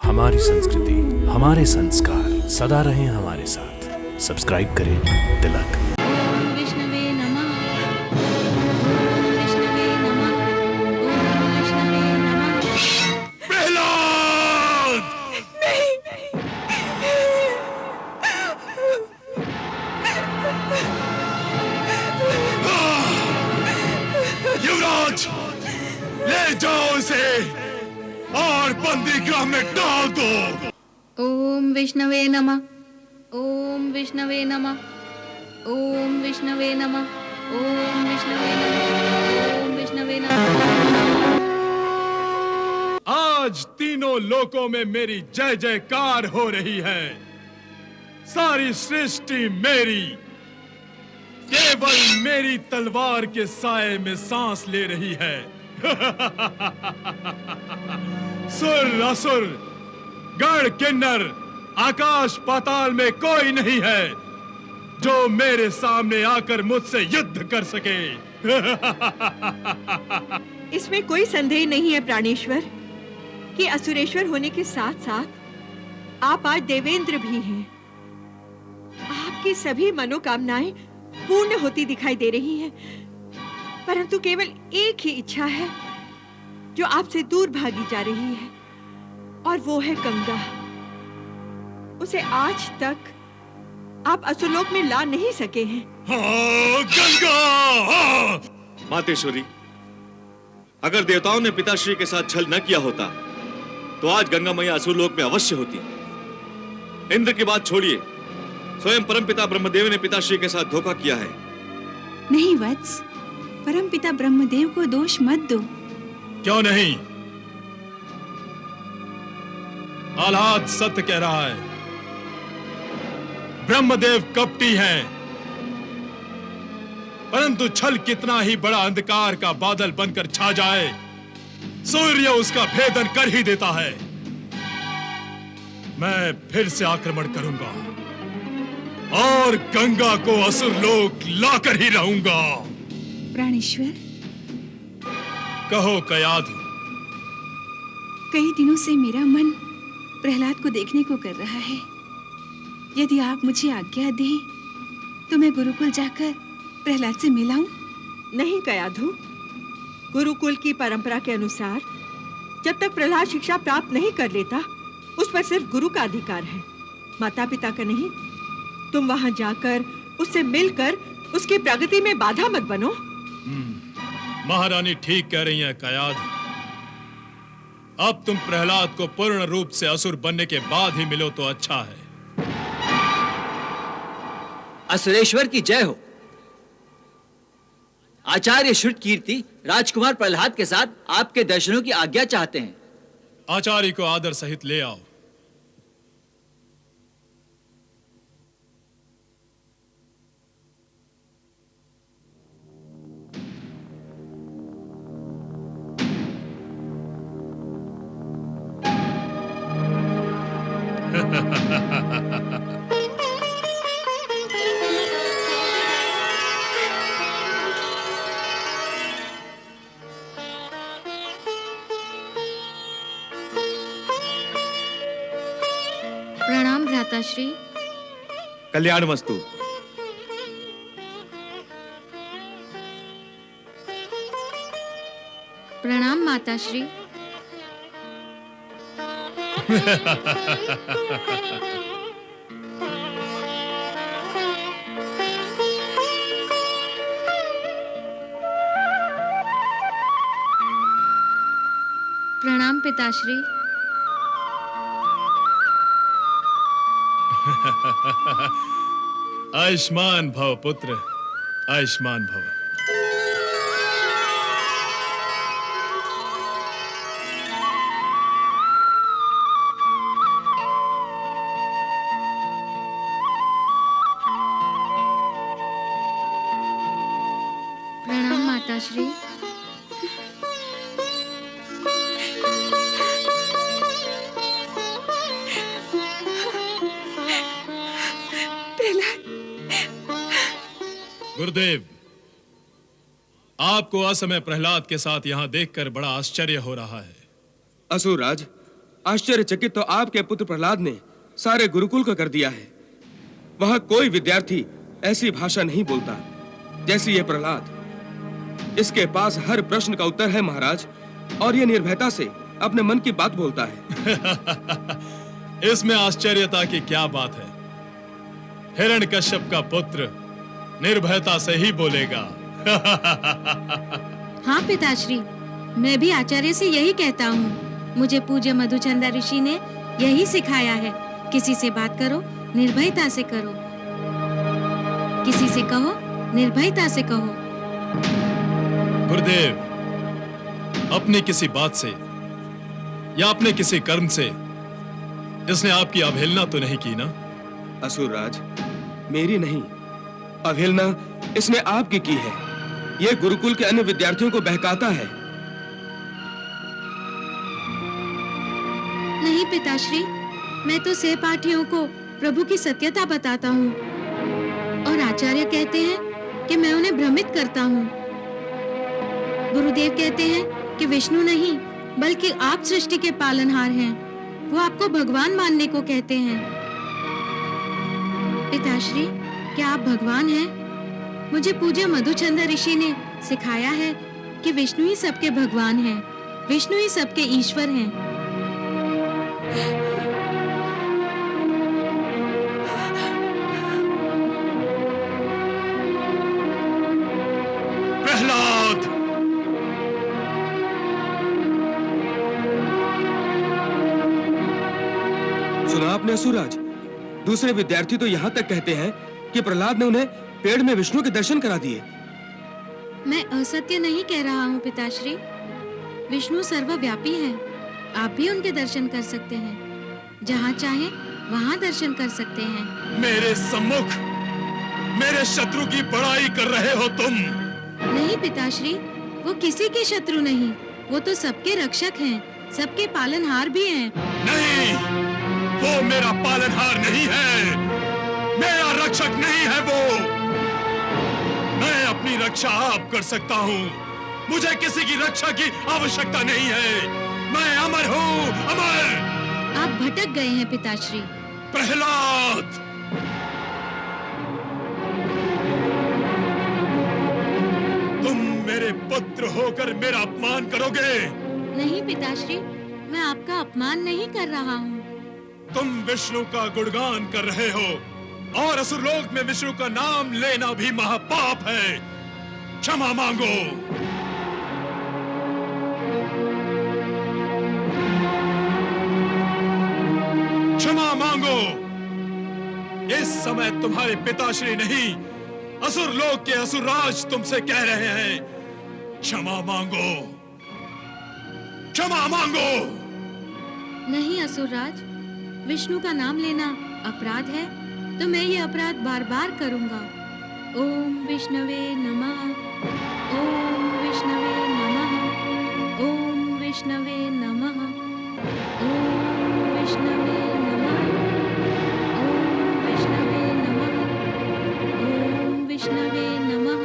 हमारी संस्कृति, हमारे संस्कार सदा रहें हमारे साथ। सब्सक्राइब करें तिलक। ओम विष्णवे नमः। ओम विष्णवे नमः। ओम विष्णवे नमः। प्रहलाद! युवराज, ले जाओ उसे और बंदी गृह में डाल दो। ओम विष्णवे नमः। ओम विष्णवे नमः। ओम विष्णवे नमः। ओम विष्णवे नमः। ओम विष्णवे नमः। आज तीनों लोकों में मेरी जय जयकार हो रही है। सारी सृष्टि मेरी, केवल मेरी तलवार के साए में सांस ले रही है। सुर असुर, गण किन्नर, आकाश पाताल में कोई नहीं है जो मेरे सामने आकर मुझसे युद्ध कर सके। इसमें कोई संदेह नहीं है प्राणेश्वर कि असुरेश्वर होने के साथ साथ आप आज देवेंद्र भी हैं। आपकी सभी मनोकामनाएं पूर्ण होती दिखाई दे रही हैं, परंतु केवल एक ही इच्छा है जो आपसे दूर भागी जा रही है, और वो है गंगा। उसे आज तक आप असुरलोक में ला नहीं सके हैं। हाँ, गंगा! हाँ! मातेश्वरी, अगर देवताओं ने पिताश्री के साथ छल न किया होता तो आज गंगा मैया असुरलोक में अवश्य होती। इंद्र की बात छोड़िए, स्वयं परमपिता ब्रह्मदेव ने पिताश्री के साथ धोखा किया है। नहीं वत्स, परमपिता ब्रह्मदेव को दोष मत दो। क्यों नहीं? आह्लाद सत्य कह रहा है। ब्रह्मदेव कपटी हैं, परंतु छल कितना ही बड़ा अंधकार का बादल बनकर छा जाए, सूर्य उसका भेदन कर ही देता है। मैं फिर से आक्रमण करूंगा और गंगा को असुरलोक लाकर ही रहूंगा। प्राणेश्वर, कहो कयाधु। कई दिनों से मेरा मन प्रहलाद को देखने को कर रहा है। यदि आप मुझे आज्ञा दें तो मैं गुरुकुल जाकर प्रहलाद से मिलाऊं। नहीं कयाधु, गुरुकुल की परंपरा के अनुसार जब तक प्रहलाद शिक्षा प्राप्त नहीं कर लेता, उस पर सिर्फ गुरु का अधिकार है, माता पिता का नहीं। तुम वहां जाकर उससे मिलकर उसकी प्रगति में बाधा मत बनो। महारानी ठीक कह रही हैं कयाधु। अब तुम प्रहलाद को पूर्ण रूप से असुर बनने के बाद ही मिलो तो अच्छा है। असुरेश्वर की जय हो। आचार्य श्रुत कीर्ति राजकुमार प्रहलाद के साथ आपके दर्शनों की आज्ञा चाहते हैं। आचार्य को आदर सहित ले आओ। प्रणाम भ्राताश्री। कल्याणमस्तु। प्रणाम माताश्री। प्रणाम पिताश्री। आयुष्मान भव पुत्र, आयुष्मान भव। प्रणाम माताश्री। गुरुदेव, आपको असमय प्रहलाद के साथ यहां देखकर बड़ा आश्चर्य हो रहा है। असुरराज, आश्चर्यचकित तो आपके पुत्र प्रहलाद ने सारे गुरुकुल को कर दिया है। वहां कोई विद्यार्थी ऐसी भाषा नहीं बोलता जैसी ये प्रहलाद। इसके पास हर प्रश्न का उत्तर है महाराज, और ये निर्भयता से अपने मन की बात बोलता है। इसमें आश्चर्यता की क्या बात है? हिरण्यकश्यप का पुत्र निर्भयता से ही बोलेगा। हाँ पिताश्री, मैं भी आचार्य से यही कहता हूँ। मुझे पूज्य मधुचंदा ऋषि ने यही सिखाया है। किसी से बात करो, निर्भयता से करो। किसी से कहो, निर्भयता से कहो। गुरुदेव, अपनी किसी बात से या अपने किसी कर्म से इसने आपकी अवहेलना तो नहीं की ना? असुरराज, मेरी नहीं, अवहेलना इसने आपकी की है। ये गुरुकुल के अन्य विद्यार्थियों को बहकाता है। नहीं पिताश्री, मैं तो सहपाठियों को प्रभु की सत्यता बताता हूँ, और आचार्य कहते हैं कि मैं उन्हें भ्रमित करता हूँ। गुरुदेव कहते हैं कि विष्णु नहीं बल्कि आप सृष्टि के पालनहार हैं। वो आपको भगवान मानने को कहते हैं। पिताश्री, क्या आप भगवान हैं? मुझे पूज्य मधुचंदा ऋषि ने सिखाया है कि विष्णु ही सबके भगवान हैं, विष्णु ही सबके ईश्वर हैं। प्रहलाद! सुना आपने असुरराज? दूसरे विद्यार्थी तो यहाँ तक कहते हैं कि प्रहलाद ने उन्हें पेड़ में विष्णु के दर्शन करा दिए। मैं असत्य नहीं कह रहा हूँ पिताश्री। विष्णु सर्वव्यापी हैं। आप भी उनके दर्शन कर सकते हैं। जहाँ चाहे वहाँ दर्शन कर सकते हैं। मेरे सम्मुख मेरे शत्रु की बड़ाई कर रहे हो तुम। नहीं पिताश्री, वो किसी के शत्रु नहीं। वो तो सबके रक्षक हैं, सबके पालनहार भी हैं। नहीं, वो मेरा पालनहार नहीं है, मेरा रक्षक नहीं है वो। मैं अपनी रक्षा आप कर सकता हूँ। मुझे किसी की रक्षा की आवश्यकता नहीं है। मैं अमर हूँ, अमर। आप भटक गए हैं पिताश्री। प्रहलाद! तुम मेरे पुत्र होकर मेरा अपमान करोगे? नहीं पिताश्री, मैं आपका अपमान नहीं कर रहा हूँ। तुम विष्णु का गुणगान कर रहे हो, और असुरलोक में विष्णु का नाम लेना भी महापाप है। क्षमा मांगो। क्षमा मांगो। इस समय तुम्हारे पिताश्री नहीं, असुरलोक के असुरराज तुमसे कह रहे हैं, क्षमा मांगो, क्षमा मांगो। नहीं असुरराज, विष्णु का नाम लेना अपराध है, तो मैं ये अपराध बार बार करूंगा। ओम विष्णवे नमः, ओम विष्णवे नमः, ओम विष्णवे नमः, ओम विष्णवे नमः, ओम विष्णवे नमः, ओम विष्णवे नमः।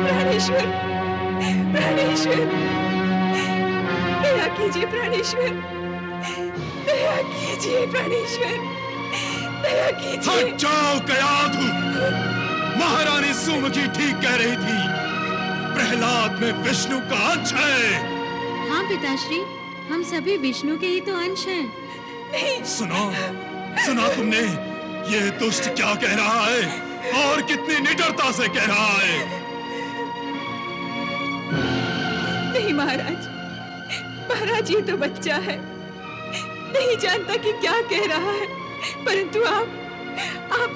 प्राणेश्वर, प्राणेश्वर, दया कीजिए प्राणेश्वर, दया कीजिए प्राणेश्वर, दया कीजिए। हट जाओ कयाधु! महारानी सुमुखी ठीक कह रही थी। प्रहलाद में विष्णु का अंश है। हाँ पिताश्री, हम सभी विष्णु के ही तो अंश हैं। नहीं, सुना, सुना तुमने? ये दुष्ट क्या कह रहा है और कितनी निडरता से कह रहा है। नहीं महाराज, महाराज ये तो बच्चा है, नहीं जानता कि क्या कह रहा है, परंतु आप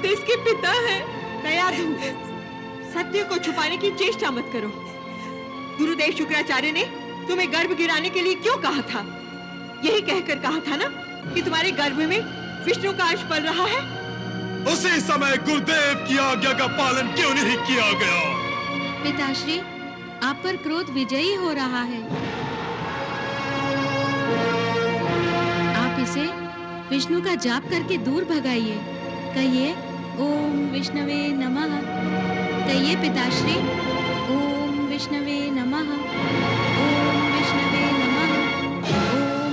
तो इसके पिता हैं। दयाधु, सत्य को छुपाने की चेष्टा मत करो। गुरुदेव शुक्राचार्य ने तुम्हें गर्भ गिराने के लिए क्यों कहा था? यही कहकर कहा था ना कि तुम्हारे गर्भ में विष्णु का अंश पल रहा है। उसी समय गुरुदेव की आज्ञा का पालन क्यों नहीं किया गया? पिताश्री, आप पर क्रोध विजयी हो रहा है। आप इसे विष्णु का जाप करके दूर भगाइए। कहिए ओम विष्णवे नमः। कहिए पिताश्री, ओम विष्णवे नमः, ओम विष्णवे नमः, ओम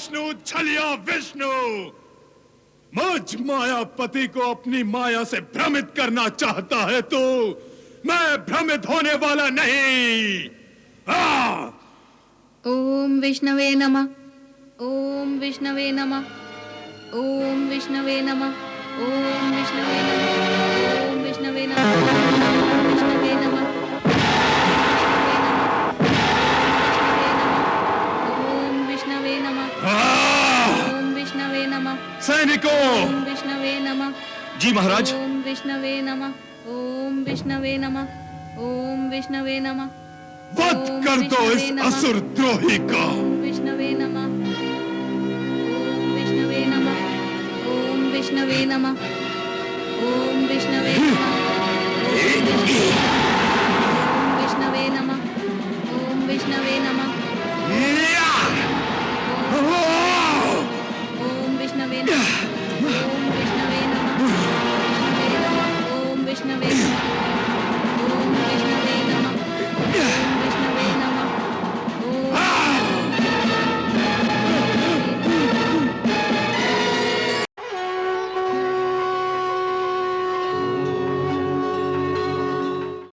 विष्णु छलिया विष्णु, मुझ मायापति को अपनी माया से भ्रमित करना चाहता है तो मैं भ्रमित होने वाला नहीं। ओम विष्णवे नमः, ओम विष्णवे नमः, ओम विष्णवे नमः, ओम विष्णवे नमः, ओम विष्णवे नमः, ओम विष्णवे नमः, ओम विष्णवे नमः, ओम विष्णवे नमः, सैनिकों! ओम विष्णवे नमः। जी महाराज। ओम विष्णवे नमः, ओम विष्णवे नमः, ओम विष्णवे नमः। वध कर दो इस असुर द्रोही का। ओम विष्णवे नमः, ओम विष्णवे नमः, ओम विष्णवे नमः, ओम विष्णवे नमः, ओम विष्णवे नमः।